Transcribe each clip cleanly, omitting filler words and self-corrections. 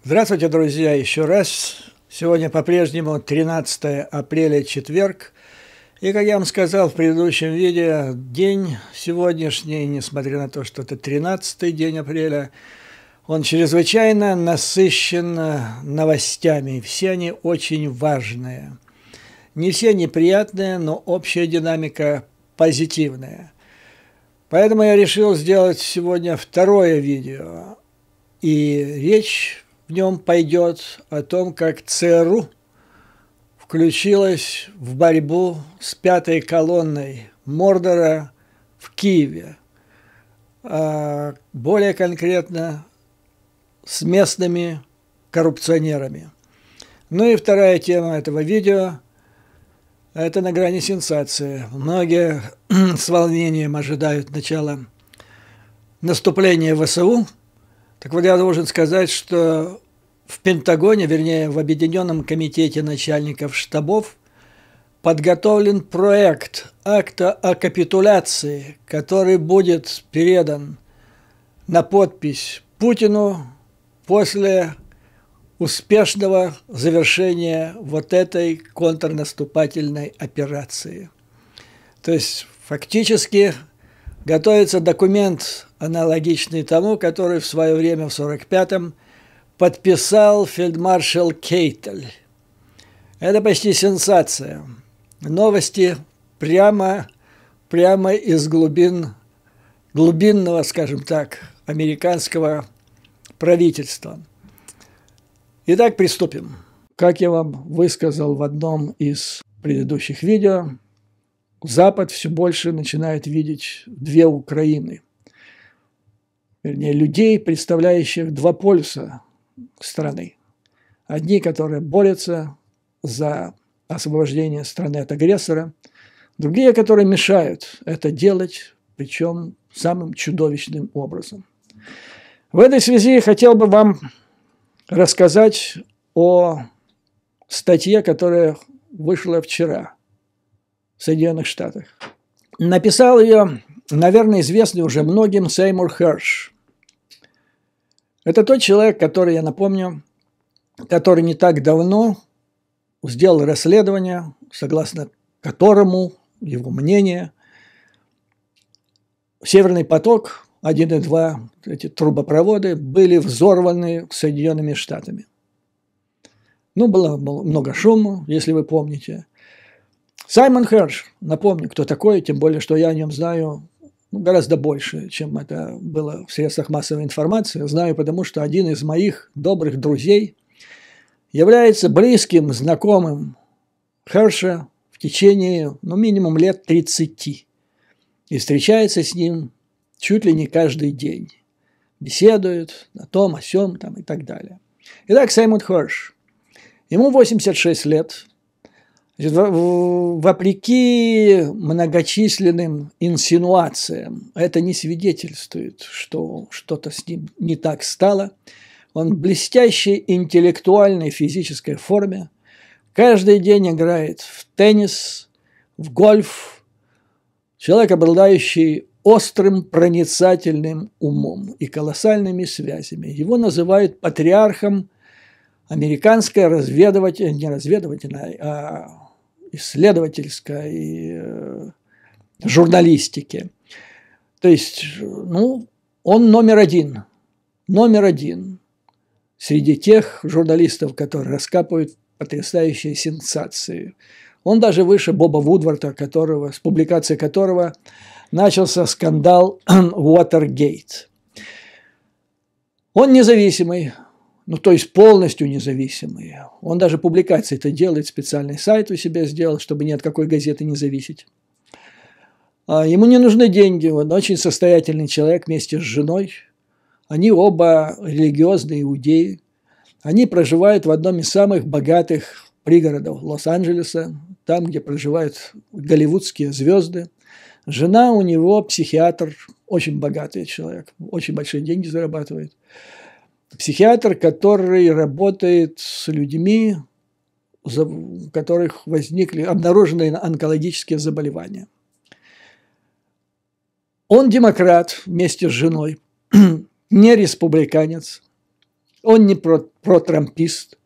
Здравствуйте, друзья, еще раз. Сегодня по-прежнему 13 апреля, четверг. И, как я вам сказал в предыдущем видео, день сегодняшний, несмотря на то, что это 13-й день апреля, он чрезвычайно насыщен новостями. Все они очень важные. Не все неприятные, но общая динамика позитивная. Поэтому я решил сделать сегодня второе видео. И речь в нем пойдет о том, как ЦРУ включилась в борьбу с пятой колонной Мордора в Киеве. Более конкретно, с местными коррупционерами. Ну и вторая тема этого видео – это на грани сенсации. Многие с волнением ожидают начала наступления ВСУ. Так вот, я должен сказать, что в Пентагоне, вернее, в Объединенном комитете начальников штабов подготовлен проект акта о капитуляции, который будет передан на подпись Путину после успешного завершения вот этой контрнаступательной операции. То есть, фактически, готовится документ, аналогичный тому, который в свое время, в 1945-м, подписал фельдмаршал Кейтель. Это почти сенсация. Новости прямо из глубинного, скажем так, американского правительства. Итак, приступим. Как я вам высказал в одном из предыдущих видео, Запад все больше начинает видеть две Украины. Вернее, людей, представляющих два полюса страны. Одни, которые борются за освобождение страны от агрессора, другие, которые мешают это делать, причем самым чудовищным образом. В этой связи я хотел бы вам рассказать о статье, которая вышла вчера в Соединенных Штатах. Написал ее, наверное, известный уже многим Сеймур Херш. Это тот человек, который, я напомню, который не так давно сделал расследование, согласно которому, его мнение, Северный поток 1 и 2, эти трубопроводы, были взорваны Соединенными Штатами. Ну, было много шума, если вы помните. Саймон Херш, напомню, кто такой, тем более, что я о нем знаю гораздо больше, чем это было в средствах массовой информации. Знаю, потому что один из моих добрых друзей является близким знакомым Херша в течение, минимум лет 30. И встречается с ним чуть ли не каждый день. Беседуют о том, о сём там, и так далее. Итак, Сеймур Херш. Ему 86 лет. Вопреки многочисленным инсинуациям, это не свидетельствует, что что-то с ним не так стало. Он в блестящей интеллектуальной физической форме. Каждый день играет в теннис, в гольф. Человек, обладающий острым проницательным умом и колоссальными связями. Его называют патриархом американской исследовательской журналистики. То есть, он номер один среди тех журналистов, которые раскапывают потрясающие сенсации. Он даже выше Боба Вудварда, с публикации которого начался скандал Watergate. Он независимый. То есть полностью независимый. Он даже публикации-то делает, специальный сайт у себя сделал, чтобы ни от какой газеты не зависеть. Ему не нужны деньги, он очень состоятельный человек вместе с женой. Они оба религиозные иудеи. Они проживают в одном из самых богатых пригородов Лос-Анджелеса, там, где проживают голливудские звезды. Жена у него психиатр, очень богатый человек, очень большие деньги зарабатывает. Психиатр, который работает с людьми, у которых возникли обнаруженные онкологические заболевания. Он демократ вместе с женой, не республиканец. Он не протрампист,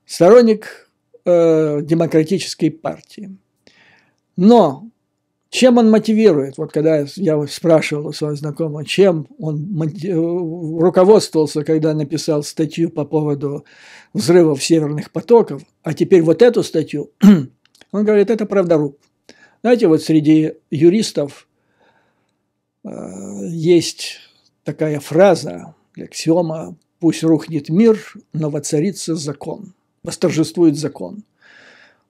сторонник демократической партии. Но чем он мотивирует? Вот когда я спрашивал у своего знакомого, чем он руководствовался, когда написал статью по поводу взрывов северных потоков, а теперь вот эту статью, он говорит, это правдоруб. Знаете, вот среди юристов есть такая фраза, аксиома: «Пусть рухнет мир, но воцарится закон, восторжествует закон».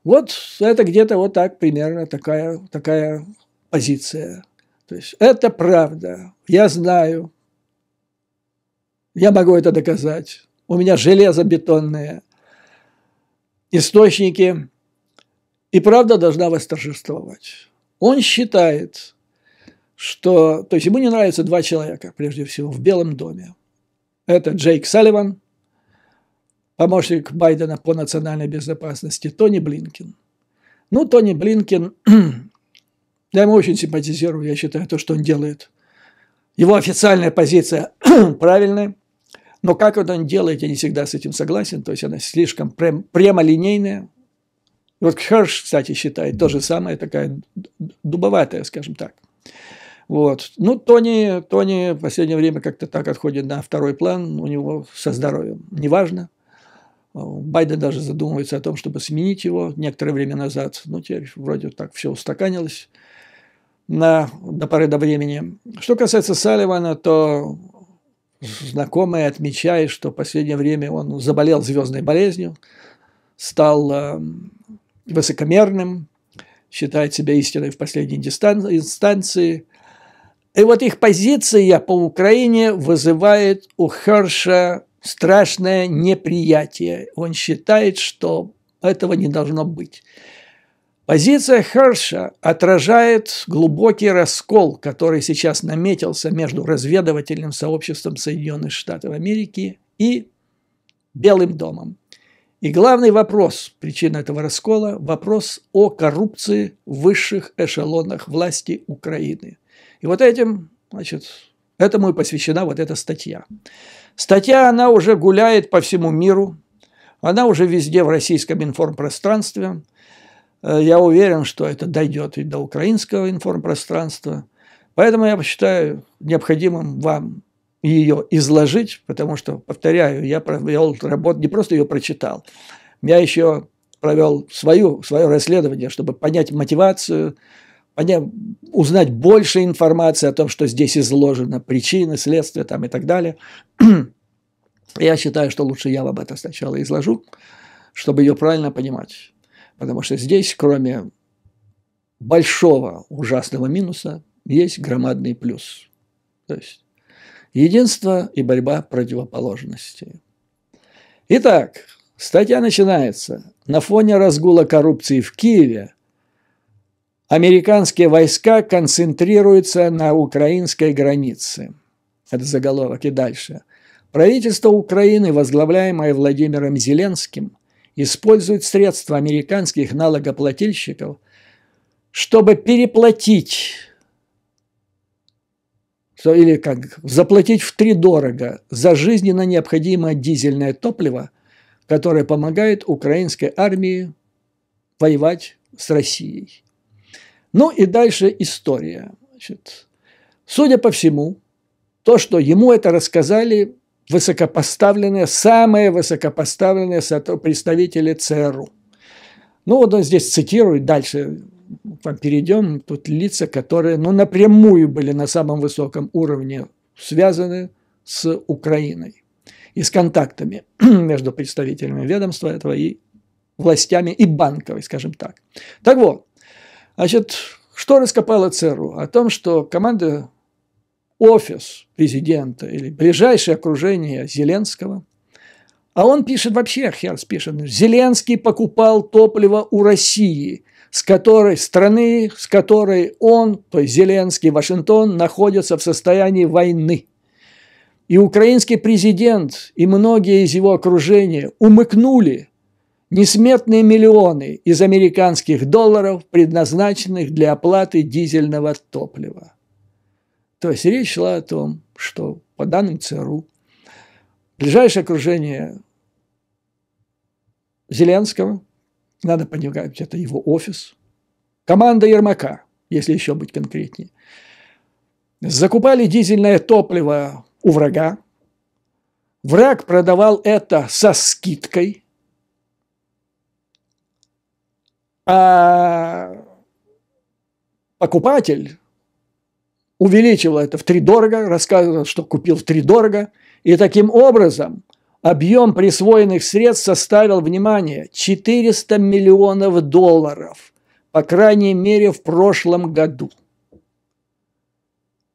Вот это где-то вот так примерно такая позиция. То есть это правда, я знаю, я могу это доказать, у меня железобетонные источники, и правда должна восторжествовать. Он считает, что... То есть ему не нравятся два человека, прежде всего, в Белом доме. Это Джейк Салливан, помощник Байдена по национальной безопасности, Тони Блинкен. Ну, Тони Блинкен, я ему очень симпатизирую, я считаю, то, что он делает. Его официальная позиция правильная, но как это он делает, я не всегда с этим согласен, то есть она слишком прямолинейная. Вот Херш, кстати, считает то же самое, такая дубоватая, скажем так. Вот. Ну, Тони в последнее время как-то так отходит на второй план, у него со здоровьем неважно. Байден даже задумывается о том, чтобы сменить его некоторое время назад. Ну, теперь вроде так все устаканилось до поры до времени. Что касается Салливана, то знакомые отмечают, что в последнее время он заболел звездной болезнью, стал высокомерным, считает себя истиной в последней инстанции. И вот их позиция по Украине вызывает у Херша страшное неприятие. Он считает, что этого не должно быть. Позиция Херша отражает глубокий раскол, который сейчас наметился между разведывательным сообществом Соединенных Штатов Америки и Белым домом. И главный вопрос, причина этого раскола – вопрос о коррупции в высших эшелонах власти Украины. И вот этому и посвящена вот эта статья. Статья, она уже гуляет по всему миру, она уже везде в российском информпространстве. Я уверен, что это дойдет и до украинского информпространства. Поэтому я считаю необходимым вам ее изложить, потому что, повторяю, я провел работу, не просто ее прочитал, я еще провел свое расследование, чтобы понять мотивацию, узнать больше информации о том, что здесь изложено, причины, следствия там и так далее. Я считаю, что лучше я вам это сначала изложу, чтобы ее правильно понимать. Потому что здесь, кроме большого ужасного минуса, есть громадный плюс. То есть единство и борьба противоположностей. Итак, статья начинается. На фоне разгула коррупции в Киеве американские войска концентрируются на украинской границе. Это заголовок. И дальше. Правительство Украины, возглавляемое Владимиром Зеленским, использует средства американских налогоплательщиков, чтобы переплатить или заплатить втридорого за жизненно необходимое дизельное топливо, которое помогает украинской армии воевать с Россией. Ну и дальше история. Судя по всему, то, что ему это рассказали самые высокопоставленные представители ЦРУ. Ну вот он здесь цитирует, дальше перейдем, тут лица, которые напрямую были на самом высоком уровне связаны с Украиной и с контактами между представителями ведомства этого и властями, и банковой, скажем так. Так вот, что раскопала ЦРУ? О том, что команда, офис президента или ближайшее окружение Зеленского, а он пишет вообще, Херс пишет, Зеленский покупал топливо у России, с которой он, то есть Зеленский, Вашингтон, находятся в состоянии войны. И украинский президент и многие из его окружения умыкнули несметные миллионы из американских долларов, предназначенных для оплаты дизельного топлива. То есть речь шла о том, что по данным ЦРУ Ближайшее окружение Зеленского, надо понимать, это его офис, команда Ермака, если еще быть конкретнее, закупали дизельное топливо у врага, враг продавал это со скидкой, а покупатель увеличивал это втридорого, рассказывал, что купил втридорого, и таким образом объем присвоенных средств составил, внимание, $400 миллионов, по крайней мере, в прошлом году.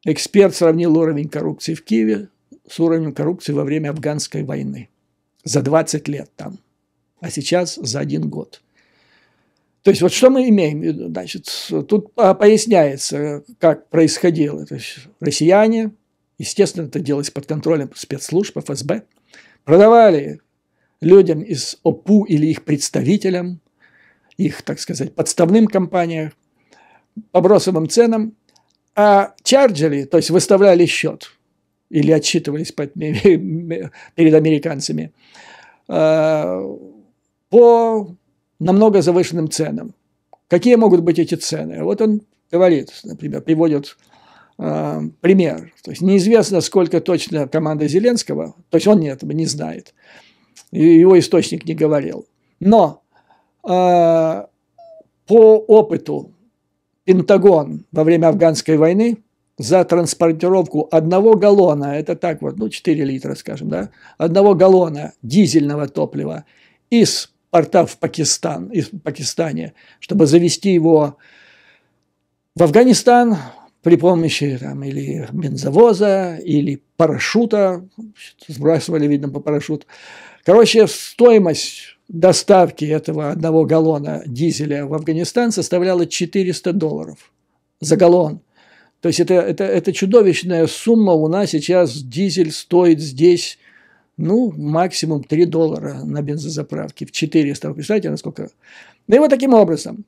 Эксперт сравнил уровень коррупции в Киеве с уровнем коррупции во время афганской войны. За 20 лет там, а сейчас за 1 год. То есть вот что мы имеем? Значит, тут поясняется, как происходило. То есть россияне, естественно, это делалось под контролем спецслужб, ФСБ, продавали людям из ОПУ или их представителям, их, так сказать, подставным компаниям по бросовым ценам, а чарджили, то есть выставляли счет или отчитывались перед американцами по намного завышенным ценам. Какие могут быть эти цены? Вот он говорит, например, приводит пример. То есть неизвестно, сколько точно команда Зеленского, то есть он этого не знает, его источник не говорил. Но по опыту Пентагон во время афганской войны за транспортировку 1 галлона, это так вот, 4 литра, скажем, да, 1 галлона дизельного топлива из порта в Пакистане, чтобы завести его в Афганистан при помощи там, или бензовоза, или парашюта, сбрасывали, видно, по парашюту. Короче, стоимость доставки этого 1 галлона дизеля в Афганистан составляла $400 за галлон. То есть это чудовищная сумма. У нас сейчас дизель стоит здесь, максимум $3 на бензозаправке, в 400. Вы представляете, насколько? Ну и вот таким образом.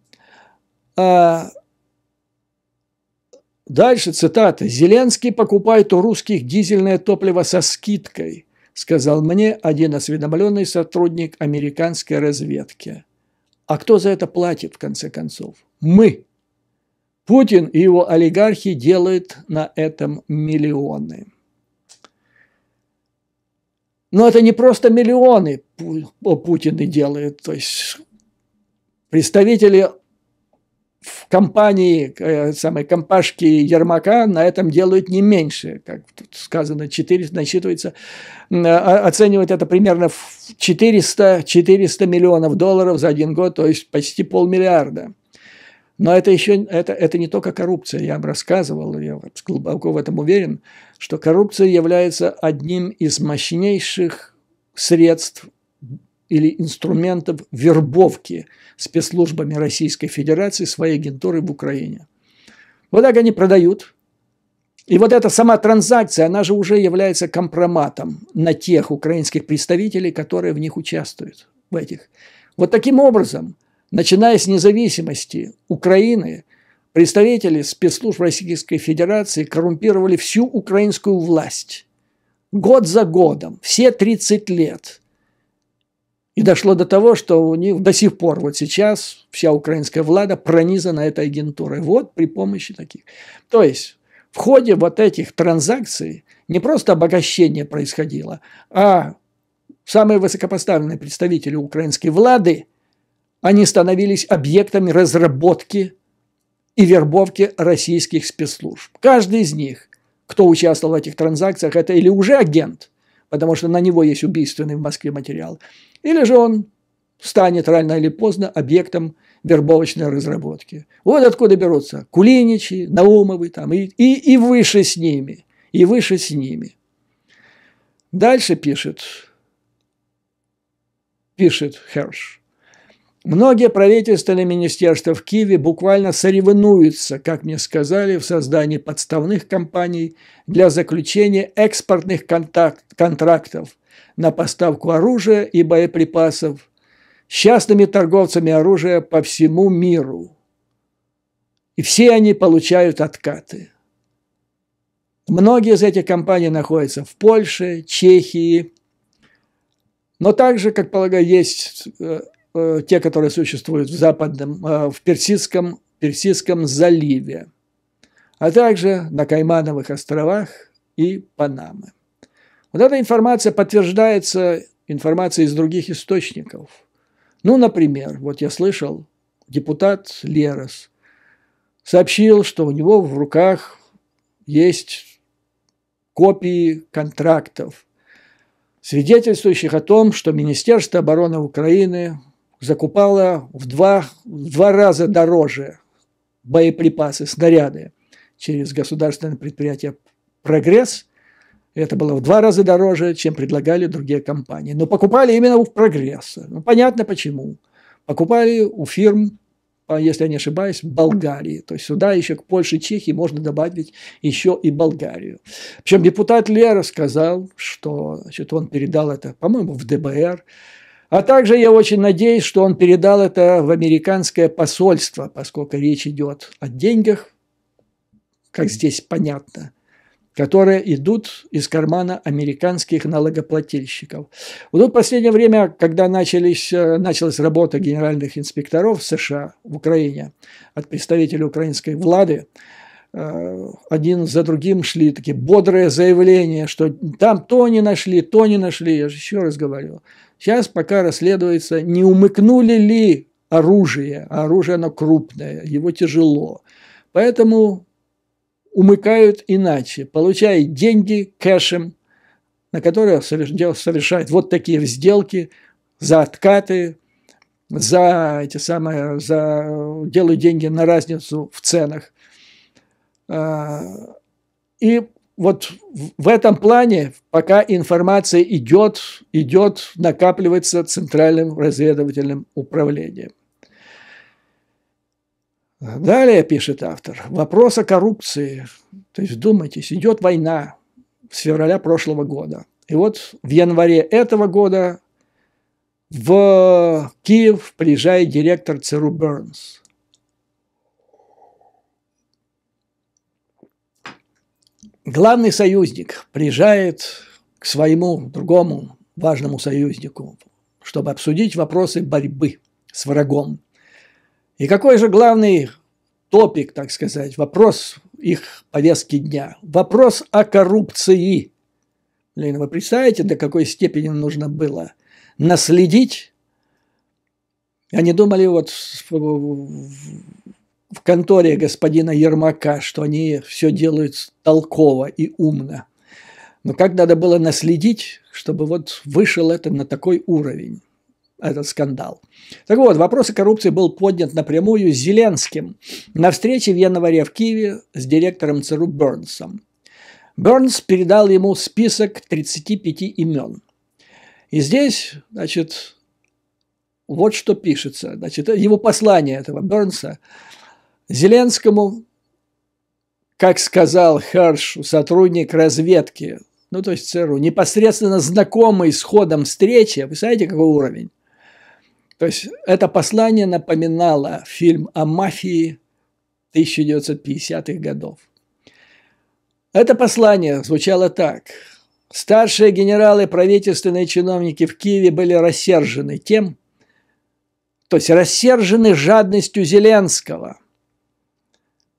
Дальше цитата. «Зеленский покупает у русских дизельное топливо со скидкой», сказал мне один осведомленный сотрудник американской разведки. А кто за это платит, в конце концов? Мы. Путин и его олигархи делают на этом миллионы. Но это не просто миллионы Путин и делает. То есть представители в компании, самой компашки Ермака на этом делают не меньше. Как тут сказано, 4 насчитывается, оценивают это примерно в 400 миллионов долларов за 1 год, то есть почти $500 миллиарда. Но это еще это не только коррупция. Я вам рассказывал, я глубоко в этом уверен, что коррупция является одним из мощнейших средств или инструментов вербовки спецслужбами Российской Федерации своей агентуры в Украине. Вот так они продают. И вот эта сама транзакция, она же уже является компроматом на тех украинских представителей, которые в них участвуют. В этих. Вот таким образом, начиная с независимости Украины, представители спецслужб Российской Федерации коррумпировали всю украинскую власть. Год за годом, все 30 лет. И дошло до того, что у них до сих пор вот сейчас вся украинская влада пронизана этой агентурой. Вот при помощи таких. То есть в ходе вот этих транзакций не просто обогащение происходило, а самые высокопоставленные представители украинской влады, они становились объектами разработки и вербовки российских спецслужб. Каждый из них, кто участвовал в этих транзакциях, это или уже агент, потому что на него есть убийственный в Москве материал, или же он станет рано или поздно объектом вербовочной разработки. Вот откуда берутся Кулиничи, Наумовы там, и выше с ними, и выше с ними. Дальше пишет Херш. Многие правительственные министерства в Киеве буквально соревнуются, как мне сказали, в создании подставных компаний для заключения экспортных контрактов на поставку оружия и боеприпасов с частными торговцами оружия по всему миру. И все они получают откаты. Многие из этих компаний находятся в Польше, Чехии, Но также, как полагаю, есть те, которые существуют в Персидском заливе, а также на Каймановых островах и Панаме. Вот эта информация подтверждается информацией из других источников. Ну, например, вот я слышал, депутат Лерос сообщил, что у него в руках есть копии контрактов, свидетельствующих о том, что Министерство обороны Украины закупало в два раза дороже боеприпасы, снаряды через государственное предприятие «Прогресс». Это было в 2 раза дороже, чем предлагали другие компании. Но покупали именно у «Прогресса». Ну, понятно почему. Покупали у фирм, если я не ошибаюсь, в Болгарии. То есть сюда еще к Польше и Чехии можно добавить еще и Болгарию. Причем депутат Лера сказал, что значит, он передал это, по-моему, в ДБР. А также я очень надеюсь, что он передал это в американское посольство, поскольку речь идет о деньгах, как здесь понятно, которые идут из кармана американских налогоплательщиков. Вот тут в последнее время, когда началась работа генеральных инспекторов США в Украине от представителей украинской власти, один за другим шли такие бодрые заявления, что там то не нашли, то не нашли. Я же еще раз говорю, сейчас пока расследуется, не умыкнули ли оружие, а оружие оно крупное, его тяжело. Поэтому умыкают иначе, получают деньги кэшем, на которые совершают вот такие сделки за откаты, делают деньги на разницу в ценах. И вот в этом плане, пока информация идет, накапливается Центральным разведывательным управлением. Далее, пишет автор, вопрос о коррупции. То есть, вдумайтесь, идет война с февраля прошлого года. И вот в январе этого года в Киев приезжает директор ЦРУ Бернс. Главный союзник приезжает к своему другому важному союзнику, чтобы обсудить вопросы борьбы с врагом. И какой же главный топик, так сказать, вопрос их повестки дня? Вопрос о коррупции. Блин, вы представляете, до какой степени нужно было наследить? Они думали вот в конторе господина Ермака, что они все делают толково и умно. Но как надо было наследить, чтобы вот вышел это на такой уровень, этот скандал. Так вот, вопрос о коррупции был поднят напрямую с Зеленским на встрече в январе в Киеве с директором ЦРУ Бернсом. Бернс передал ему список 35 имен. И здесь, значит, вот что пишется. Значит, его послание этого Бернса Зеленскому, как сказал Херш, сотрудник разведки, ну то есть ЦРУ, непосредственно знакомый с ходом встречи, вы знаете, какой уровень? То есть это послание напоминало фильм о мафии 1950-х годов. Это послание звучало так. Старшие генералы, правительственные чиновники в Киеве были рассержены тем, то есть рассержены жадностью Зеленского,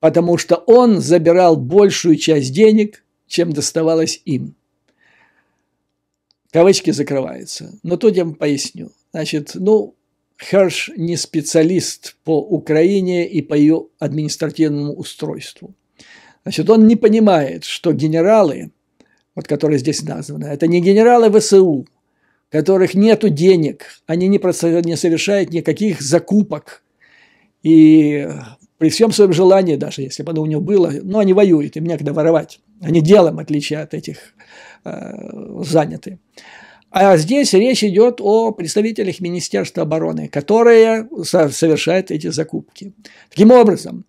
потому что он забирал большую часть денег, чем доставалось им. Кавычки закрываются. Но тут я вам поясню. Значит, Херш не специалист по Украине и по ее административному устройству. Значит, он не понимает, что генералы, вот которые здесь названы, это не генералы ВСУ, у которых нет денег, они не совершают никаких закупок. И при всем своем желании, даже если бы оно у него было, они воюют, им некогда воровать. Они делом, в отличие от этих, заняты. А здесь речь идет о представителях Министерства обороны, которые совершают эти закупки. Таким образом,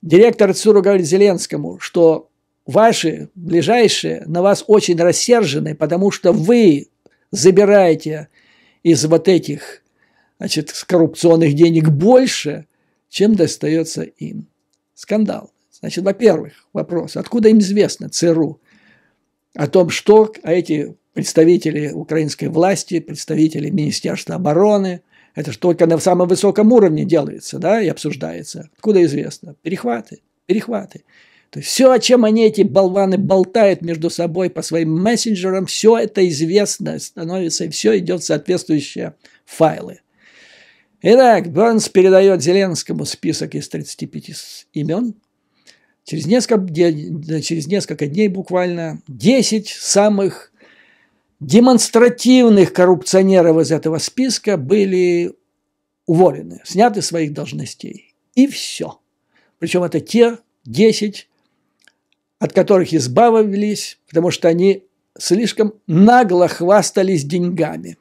директор ЦРУ говорит Зеленскому, что ваши ближайшие на вас очень рассержены, потому что вы забираете из вот этих, значит, коррупционных денег больше, чем достается им. Скандал. Значит, во-первых, вопрос, откуда им известно ЦРУ о том, что эти представители украинской власти, представители Министерства обороны. Это же только на самом высоком уровне делается, да, и обсуждается. Откуда известно? Перехваты. То есть все, о чем они, эти болваны, болтают между собой по своим мессенджерам, все это известно становится, и все идет в соответствующие файлы. Итак, Бернс передает Зеленскому список из 35 имен. Через несколько дней буквально 10 самых демонстративных коррупционеров из этого списка были уволены, сняты с своих должностей. И все. Причем это те 10, от которых избавились, потому что они слишком нагло хвастались деньгами.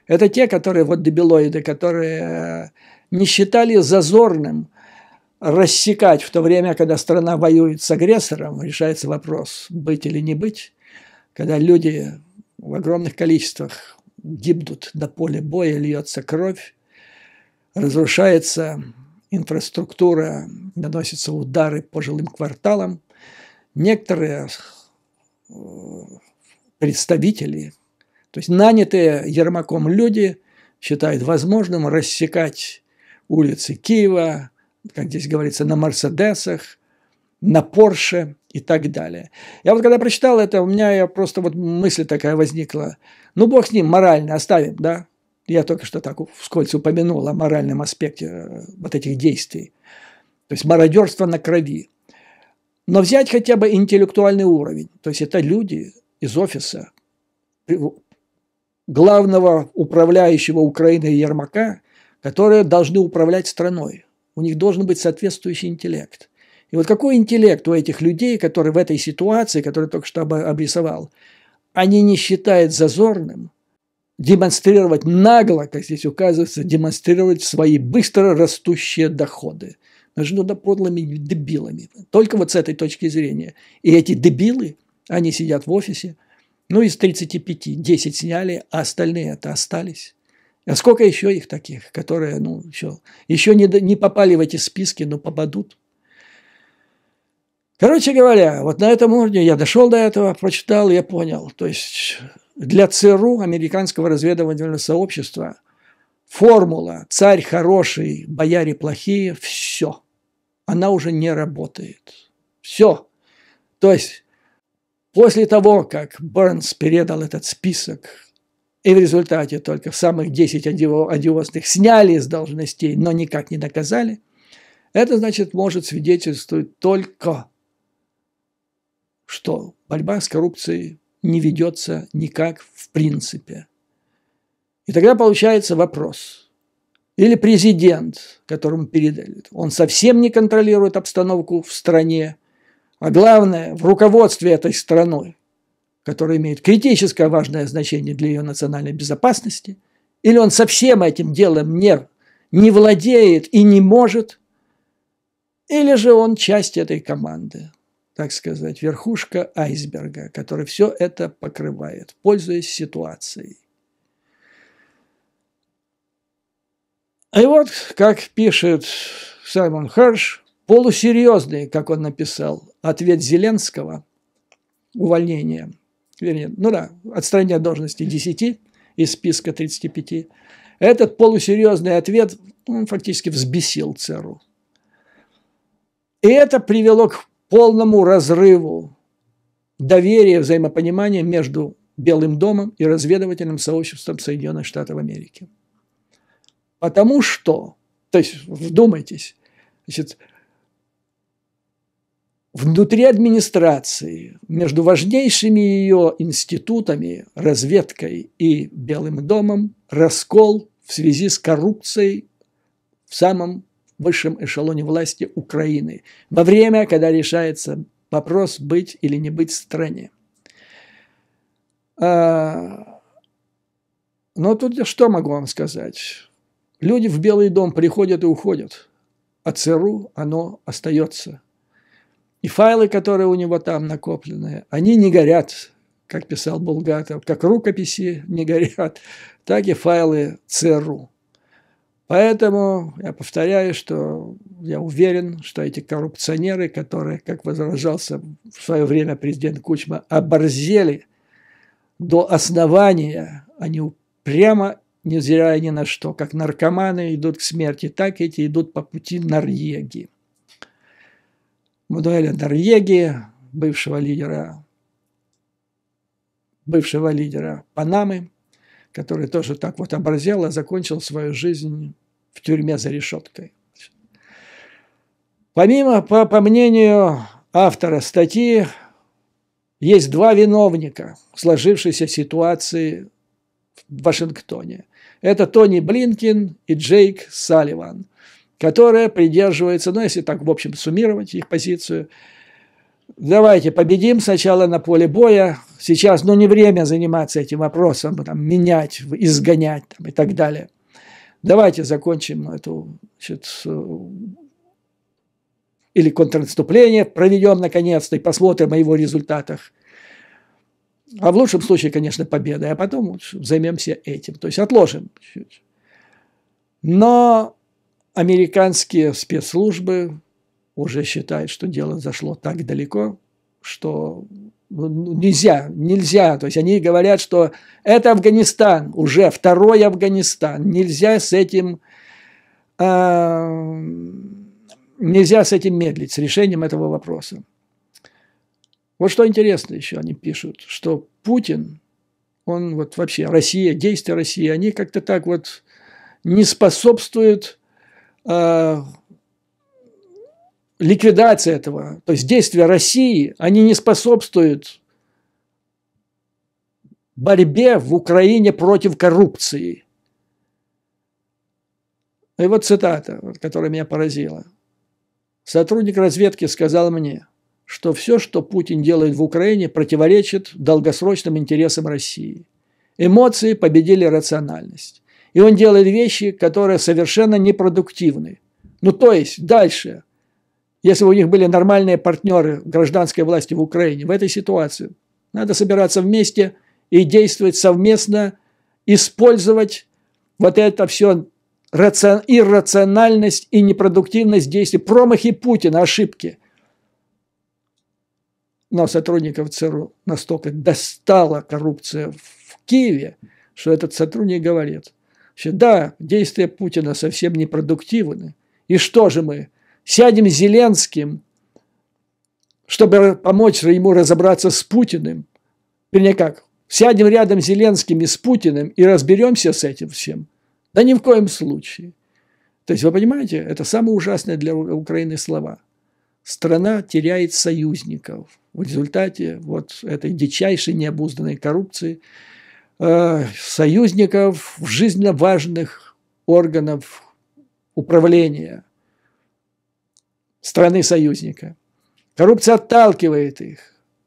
Это те, которые, вот дебилоиды, которые не считали зазорным рассекать в то время, когда страна воюет с агрессором, решается вопрос, быть или не быть, когда люди в огромных количествах гибнут на поле боя, льется кровь, разрушается инфраструктура, наносятся удары по жилым кварталам. Некоторые представители, то есть нанятые Ермаком люди, считают возможным рассекать улицы Киева, как здесь говорится, на Мерседесах, на Порше и так далее. Я вот когда прочитал это, у меня просто вот мысль такая возникла. Ну, бог с ним, морально оставим, да? Я только что так вскользь упомянул о моральном аспекте вот этих действий. То есть мародерство на крови. Но взять хотя бы интеллектуальный уровень. То есть это люди из офиса главного управляющего Украиной Ермака, которые должны управлять страной. У них должен быть соответствующий интеллект. И вот какой интеллект у этих людей, которые в этой ситуации, которую только что обрисовал, они не считают зазорным демонстрировать нагло, как здесь указывается, демонстрировать свои быстро растущие доходы. Между подлыми дебилами. Только вот с этой точки зрения. И эти дебилы, они сидят в офисе, ну, из 35 10 сняли, а остальные-то остались. А сколько еще их таких, которые, ну, еще не попали в эти списки, но попадут? Короче говоря, вот на этом уровне я дошел до этого, прочитал, я понял. То есть для ЦРУ, американского разведывательного сообщества, формула «царь хороший, бояре плохие» – все. Она уже не работает. Все. То есть после того, как Бернс передал этот список, и в результате только самых 10 одиозных сняли с должностей, но никак не наказали, это, значит, может свидетельствовать только, что борьба с коррупцией не ведется никак в принципе. И тогда получается вопрос. Или президент, которому передали, он совсем не контролирует обстановку в стране, а главное, в руководстве этой страной, которая имеет критическое важное значение для ее национальной безопасности, или он совсем этим делом не владеет и не может, или же он часть этой команды, так сказать, верхушка айсберга, который все это покрывает, пользуясь ситуацией. И вот, как пишет Саймон Херш, полусерьезный, как он написал, ответ Зеленского, увольнение, вернее, отстранение от должности 10 из списка 35, этот полусерьезный ответ, он фактически взбесил ЦРУ. И это привело к полному разрыву доверия, взаимопонимания между Белым домом и разведывательным сообществом Соединенных Штатов Америки. Потому что, то есть, вдумайтесь, значит, внутри администрации, между важнейшими ее институтами, разведкой и Белым домом, раскол в связи с коррупцией в самом высшем эшелоне власти Украины, во время, когда решается вопрос, быть или не быть в стране. Но тут что могу вам сказать? Люди в Белый дом приходят и уходят, а ЦРУ оно остается. И файлы, которые у него там накоплены, они не горят, как писал Булгатов, как рукописи не горят, так и файлы ЦРУ. Поэтому я повторяю, что я уверен, что эти коррупционеры, которые, как выражался в свое время президент Кучма, оборзели до основания, они прямо, невзирая ни на что, как наркоманы идут к смерти, так эти идут по пути Норвегии. Мануэля Норвегии, бывшего лидера Панамы, который тоже так вот оборзел, а закончил свою жизнь в тюрьме за решеткой. Помимо, по мнению автора статьи, есть два виновника сложившейся ситуации в Вашингтоне. Это Тони Блинкен и Джейк Салливан, которые придерживаются, ну, если так, в общем, суммировать их позицию, давайте победим сначала на поле боя, сейчас, ну, не время заниматься этим вопросом, там, менять, изгонять там, и так далее. Давайте закончим эту, значит, или контрнаступление проведем наконец-то и посмотрим о его результатах. А в лучшем случае, конечно, победа, а потом займемся этим, то есть отложим чуть-чуть. Но американские спецслужбы уже считают, что дело зашло так далеко, что нельзя, то есть они говорят, что это Афганистан, уже второй Афганистан, нельзя с этим медлить, с решением этого вопроса. Вот что интересно еще они пишут, что Путин, он вот вообще, Россия, действия России, они как-то так вот не способствуют ликвидации этого. То есть действия России, они не способствуют борьбе в Украине против коррупции. И вот цитата, которая меня поразила. Сотрудник разведки сказал мне, что все, что Путин делает в Украине, противоречит долгосрочным интересам России. Эмоции победили рациональность. И он делает вещи, которые совершенно непродуктивны. Ну, то есть, дальше, если бы у них были нормальные партнеры гражданской власти в Украине, в этой ситуации надо собираться вместе и действовать совместно, использовать вот это все иррациональность и непродуктивность действий, промахи Путина, ошибки. Но сотрудников ЦРУ настолько достала коррупция в Киеве, что этот сотрудник говорит, что да, действия Путина совсем непродуктивны. И что же мы, сядем с Зеленским, чтобы помочь ему разобраться с Путиным? Вернее как, сядем рядом с Зеленским и с Путиным и разберемся с этим всем? Да ни в коем случае. То есть, вы понимаете, это самые ужасные для Украины слова. Страна теряет союзников в результате вот этой дичайшей необузданной коррупции, союзников в жизненно важных органов управления страны-союзника. Коррупция отталкивает их,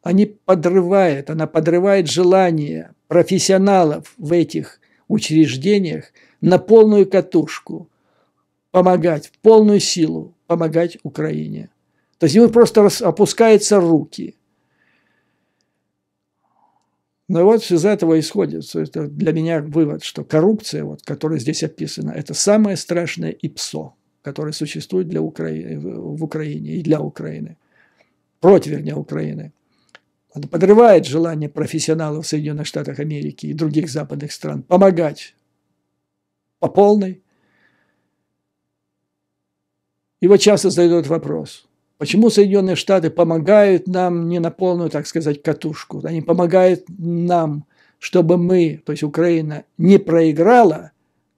она подрывает желание профессионалов в этих учреждениях на полную катушку помогать, в полную силу помогать Украине. То есть ему просто опускаются руки. Ну и вот из этого исходит, это для меня вывод, что коррупция, вот, которая здесь описана, это самое страшное ИПСО, которое существует в Украине и для Украины, против, вернее, Украины. Она подрывает желание профессионалов в Соединенных Штатах Америки и других западных стран помогать по полной. И вот часто задают вопрос, почему Соединенные Штаты помогают нам не на полную, так сказать, катушку? Они помогают нам, чтобы мы, то есть Украина, не проиграла,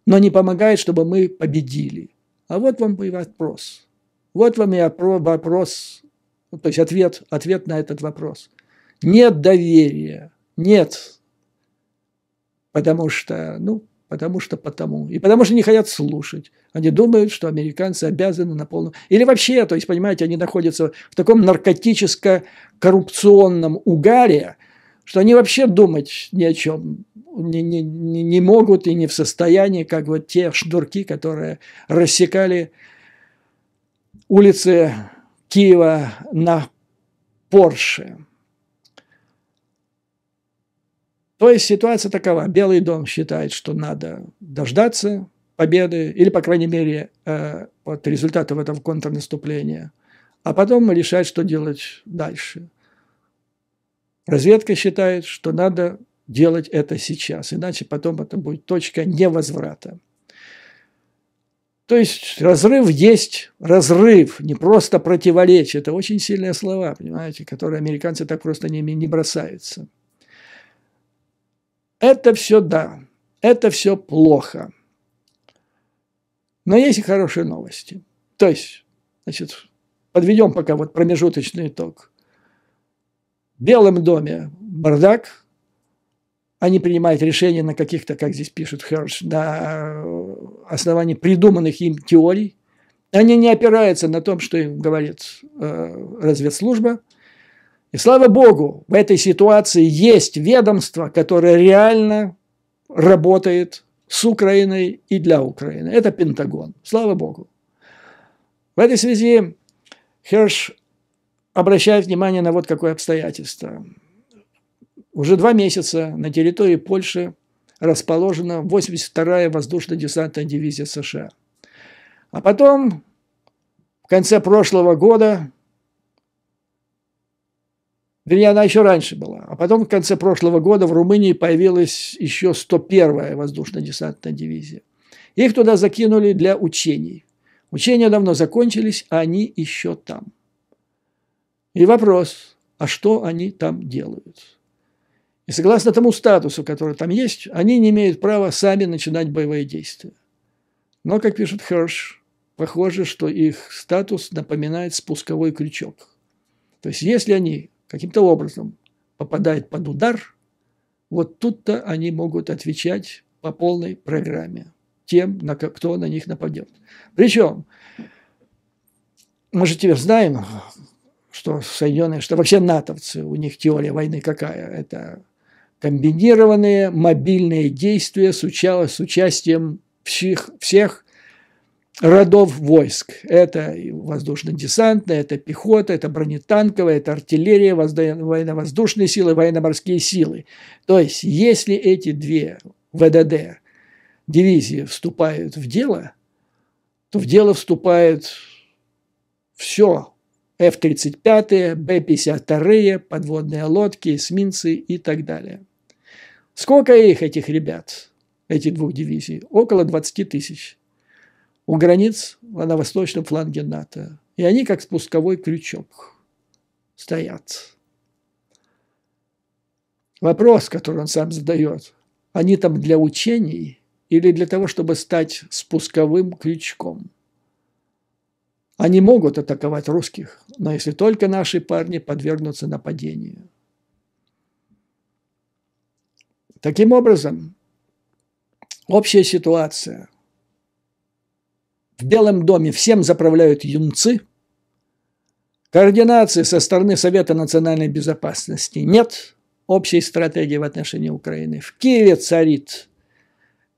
но не помогают, чтобы мы победили. А вот вам и вопрос. Вот вам и вопрос, то есть ответ на этот вопрос. Нет доверия, нет, потому что. И потому что не хотят слушать. Они думают, что американцы обязаны на полную... Или вообще, то есть, понимаете, они находятся в таком наркотическо-коррупционном угаре, что они вообще думать ни о чем не могут и не в состоянии, как вот те шнурки, которые рассекали улицы Киева на Порше. То есть ситуация такова. Белый дом считает, что надо дождаться победы или, по крайней мере, вот результатов этого контрнаступления, а потом решать, что делать дальше. Разведка считает, что надо делать это сейчас, иначе потом это будет точка невозврата. То есть разрыв есть разрыв, не просто противоречие. Это очень сильные слова, понимаете, которые американцы так просто не бросаются. Это все да, это все плохо. Но есть и хорошие новости. То есть, значит, подведем пока вот промежуточный итог. В Белом доме бардак. Они принимают решения на каких-то, как здесь пишет Херш, на основании придуманных им теорий. Они не опираются на том, что им говорит разведслужба. И слава богу, в этой ситуации есть ведомство, которое реально работает с Украиной и для Украины. Это Пентагон. Слава богу. В этой связи Херш обращает внимание на вот какое обстоятельство. Уже 2 месяца на территории Польши расположена 82-я воздушно-десантная дивизия США. А потом, в конце прошлого года, вернее, она еще раньше была, а потом в конце прошлого года в Румынии появилась еще 101-я воздушно-десантная дивизия. Их туда закинули для учений. Учения давно закончились, а они еще там. И вопрос, а что они там делают? И согласно тому статусу, который там есть, они не имеют права сами начинать боевые действия. Но, как пишет Херш, похоже, что их статус напоминает спусковой крючок. То есть, если они каким-то образом попадают под удар, вот тут-то они могут отвечать по полной программе тем, кто на них нападет. Причем, мы же теперь знаем, что Соединенные Штаты, вообще натовцы, у них теория войны какая? Это комбинированные мобильные действия с участием всех родов войск. Это воздушно-десантная, это пехота, это бронетанковая, это артиллерия, военно-воздушные силы, военно-морские силы. То есть, если эти 2 ВДД дивизии вступают в дело, то в дело вступает все. F-35, Б-52, подводные лодки, эсминцы и так далее. Сколько их, этих ребят, этих 2 дивизий? Около 20 тысяч. У границ на восточном фланге НАТО. И они как спусковой крючок стоят. Вопрос, который он сам задает, они там для учений или для того, чтобы стать спусковым крючком? Они могут атаковать русских, но если только наши парни подвергнутся нападению. Таким образом, общая ситуация. В Белом доме всем заправляют юнцы. Координации со стороны Совета национальной безопасности нет. Общей стратегии в отношении Украины. В Киеве царит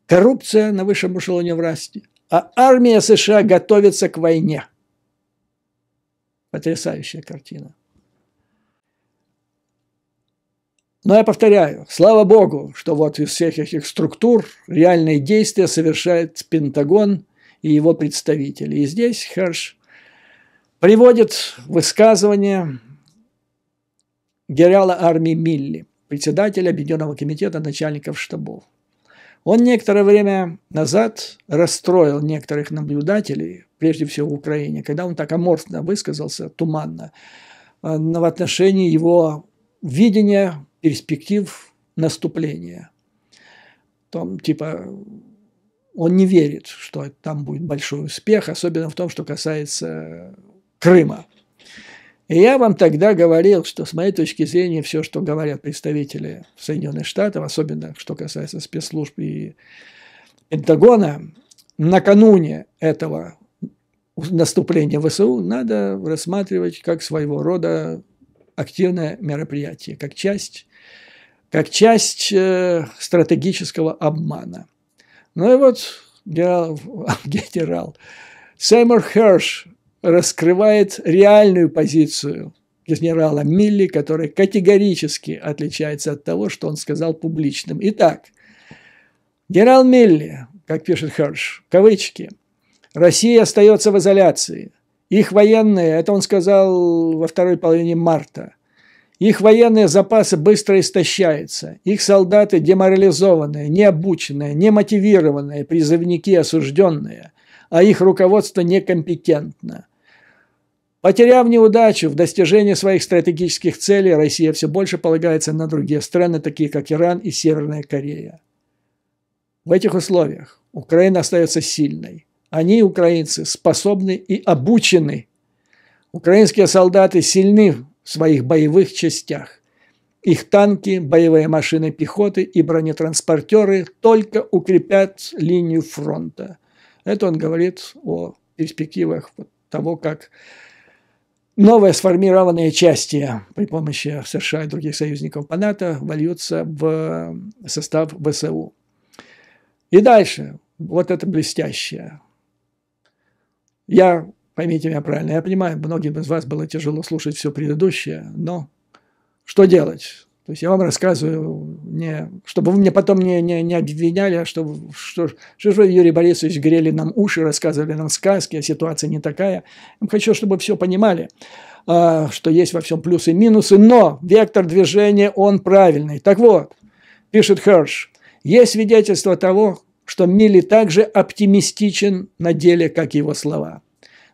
коррупция на высшем эшелоне власти, а армия США готовится к войне. Потрясающая картина. Но я повторяю, слава богу, что вот из всех этих структур реальные действия совершает Пентагон и его представители. И здесь Херш приводит высказывание генерала армии Милли, председателя Объединенного комитета начальников штабов. Он некоторое время назад расстроил некоторых наблюдателей, прежде всего в Украине, когда он так аморфно высказался, туманно, в отношении его видения перспектив наступления. Там, типа, он не верит, что там будет большой успех, особенно в том, что касается Крыма. И я вам тогда говорил, что с моей точки зрения все, что говорят представители Соединенных Штатов, особенно что касается спецслужб и Пентагона, накануне этого наступления ВСУ надо рассматривать как своего рода активное мероприятие, как часть стратегического обмана. Ну и вот генерал Сеймур Херш раскрывает реальную позицию генерала Милли, которая категорически отличается от того, что он сказал публичным. Итак, генерал Милли, как пишет Херш, кавычки, Россия остается в изоляции. Их военные, это он сказал во второй половине марта, Их военные запасы быстро истощаются, их солдаты деморализованные, необученные, немотивированные, призывники осужденные, а их руководство некомпетентно. Потеряв неудачу в достижении своих стратегических целей, Россия все больше полагается на другие страны, такие как Иран и Северная Корея. В этих условиях Украина остается сильной. Они, украинцы, способны и обучены. Украинские солдаты сильны в своих боевых частях. Их танки, боевые машины пехоты и бронетранспортеры только укрепят линию фронта. Это он говорит о перспективах того, как новые сформированные части при помощи США и других союзников по НАТО вольются в состав ВСУ. И дальше, вот это блестящее. Поймите меня правильно, я понимаю, многим из вас было тяжело слушать все предыдущее, но что делать? То есть я вам рассказываю, чтобы вы мне потом не обвиняли, что же Юрий Борисович грели нам уши, рассказывали нам сказки, а ситуация не такая. Я хочу, чтобы все понимали, что есть во всем плюсы и минусы, но вектор движения, он правильный. Так вот, пишет Херш, есть свидетельство того, что Милли также оптимистичен на деле, как его слова.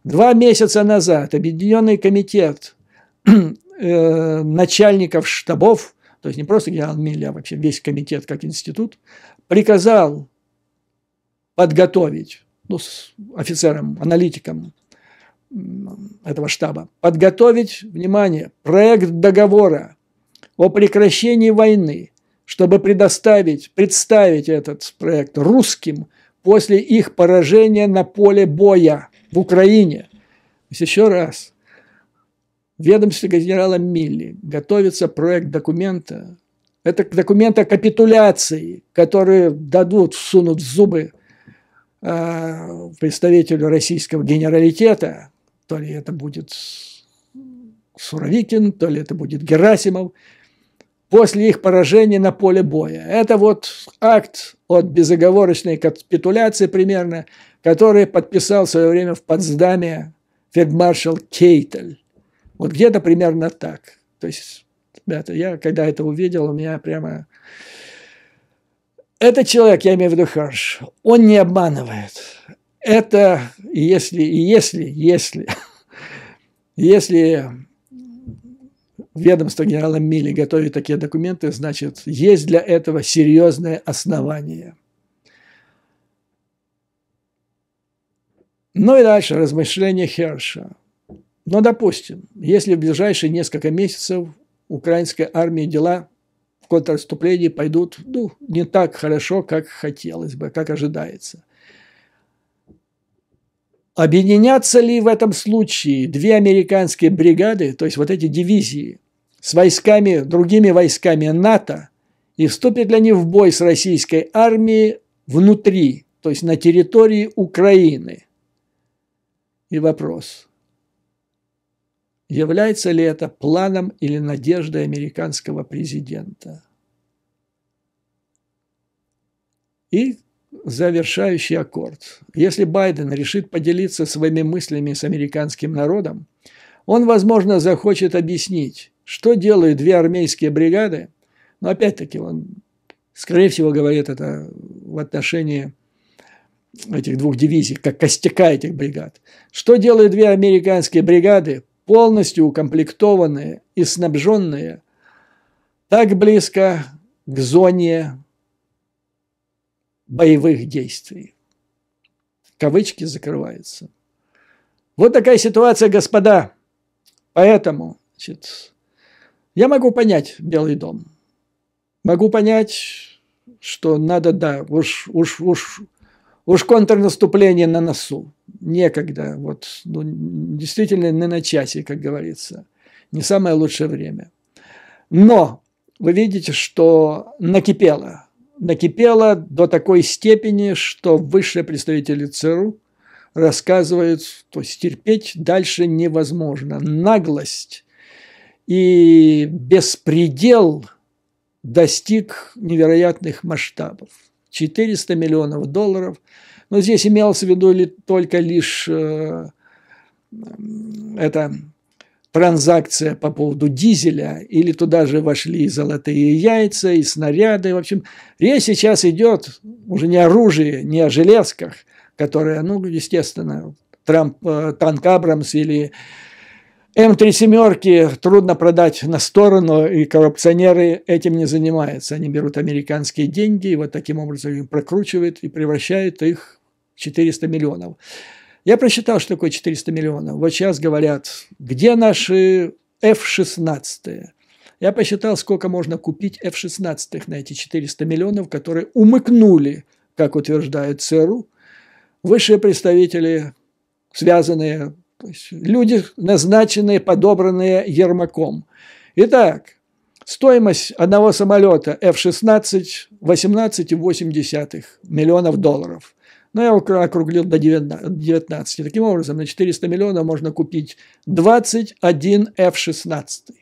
2 месяца назад Объединенный комитет начальников штабов, то есть не просто генерал Милли, а вообще весь комитет как институт, приказал подготовить, с офицерам, аналитикам этого штаба, подготовить, внимание, проект договора о прекращении войны, чтобы представить этот проект русским после их поражения на поле боя в Украине. То есть еще раз, в ведомстве генерала Милли готовится проект документа. Это документ о капитуляции, который всунут в зубы представителю российского генералитета. То ли это будет Суровикин, то ли это будет Герасимов. После их поражения на поле боя. Это вот акт от безоговорочной капитуляции примерно, который подписал в свое время в Потсдаме фельдмаршал Кейтель. Вот где-то примерно так. То есть, ребята, я когда это увидел, у меня прямо... Этот человек, я имею в виду Херш, он не обманывает. Это если ведомство генерала Милли готовит такие документы, значит, есть для этого серьезное основание. Ну и дальше размышления Херша. Но, допустим, если в ближайшие несколько месяцев украинской армии дела в контрнаступлении пойдут не так хорошо, как хотелось бы, как ожидается. Объединятся ли в этом случае 2 американские бригады, то есть вот эти дивизии, с другими войсками НАТО, и вступят ли они в бой с российской армией внутри, то есть на территории Украины? И вопрос, является ли это планом или надеждой американского президента? И завершающий аккорд. Если Байден решит поделиться своими мыслями с американским народом, он, возможно, захочет объяснить, что делают 2 армейские бригады, но опять-таки он, скорее всего, говорит это в отношении этих 2 дивизий, как костяка этих бригад. Что делают 2 американские бригады, полностью укомплектованные и снабженные, так близко к зоне боевых действий? Кавычки закрываются. Вот такая ситуация, господа. Поэтому, я могу понять Белый дом. Могу понять, что надо, уж контрнаступление на носу. Некогда. Действительно, не на часе, как говорится. Не самое лучшее время. Но вы видите, что накипело до такой степени, что высшие представители ЦРУ рассказывают, то есть терпеть дальше невозможно. Наглость и беспредел достиг невероятных масштабов. $400 миллионов. Но здесь имелось в виду только лишь транзакция по поводу дизеля, или туда же вошли и золотые яйца, и снаряды. В общем, речь сейчас идет уже не о оружии, не о железках, которые, ну, естественно, танк Абрамс или М3 семерки трудно продать на сторону, и коррупционеры этим не занимаются. Они берут американские деньги и вот таким образом прокручивают и превращают их в 400 миллионов. Я просчитал, что такое 400 миллионов. Вот сейчас говорят, где наши F-16? Я посчитал, сколько можно купить F-16 на эти 400 миллионов, которые умыкнули, как утверждает ЦРУ, высшие представители, связанные, то есть люди, назначенные, подобранные Ермаком. Итак, стоимость одного самолета F-16 – 18,8 миллионов долларов. Но я округлил до 19. Таким образом, на 400 миллионов можно купить 21 F-16.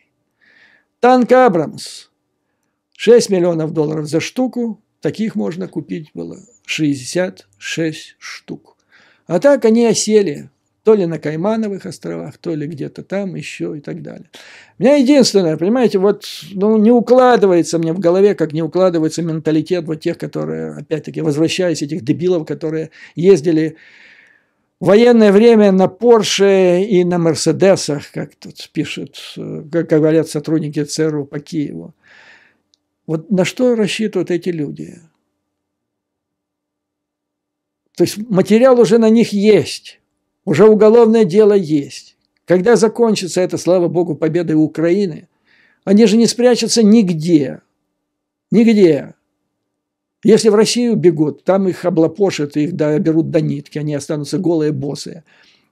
Танк Абрамс – 6 миллионов долларов за штуку. Таких можно купить было 66 штук. А так они осели. То ли на Каймановых островах, то ли где-то там еще и так далее. У меня единственное, понимаете, вот не укладывается мне в голове, как не укладывается менталитет вот тех, которые, опять-таки, возвращаясь, этих дебилов, которые ездили в военное время на Порше и на Мерседесах, как тут пишут, как говорят сотрудники ЦРУ по Киеву. Вот на что рассчитывают эти люди? То есть материал уже на них есть. Уже уголовное дело есть. Когда закончится это, слава богу, победой Украины, они же не спрячутся нигде. Нигде. Если в Россию бегут, там их облапошат, их берут до нитки, они останутся голые, босые.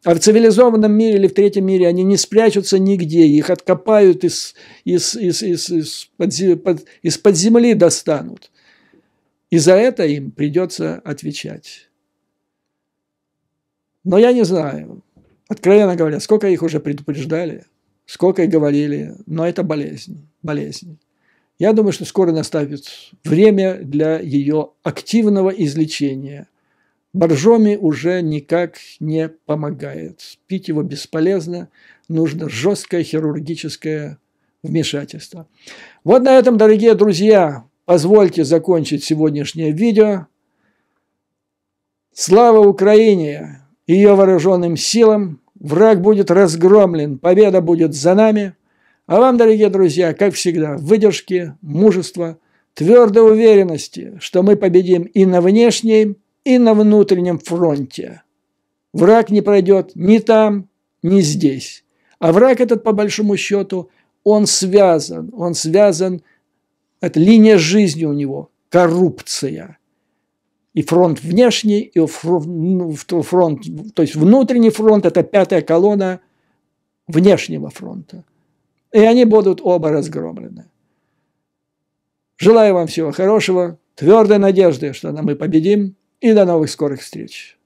А в цивилизованном мире или в третьем мире они не спрячутся нигде, их откопают из-под земли достанут. И за это им придется отвечать. Но я не знаю, откровенно говоря, сколько их уже предупреждали, сколько и говорили, но это болезнь. Я думаю, что скоро наступит время для ее активного излечения. Боржоми уже никак не помогает. Пить его бесполезно, нужно жесткое хирургическое вмешательство. Вот на этом, дорогие друзья, позвольте закончить сегодняшнее видео. Слава Украине! Ее вооруженным силам, враг будет разгромлен, победа будет за нами. А вам, дорогие друзья, как всегда, выдержки, мужества, твердой уверенности, что мы победим и на внешнем, и на внутреннем фронте. Враг не пройдет ни там, ни здесь. А враг этот, по большому счету, он связан, это линия жизни у него, коррупция. И фронт внешний, и фронт, то есть внутренний фронт – это пятая колонна внешнего фронта. И они будут оба разгромлены. Желаю вам всего хорошего, твердой надежды, что мы победим, и до новых скорых встреч.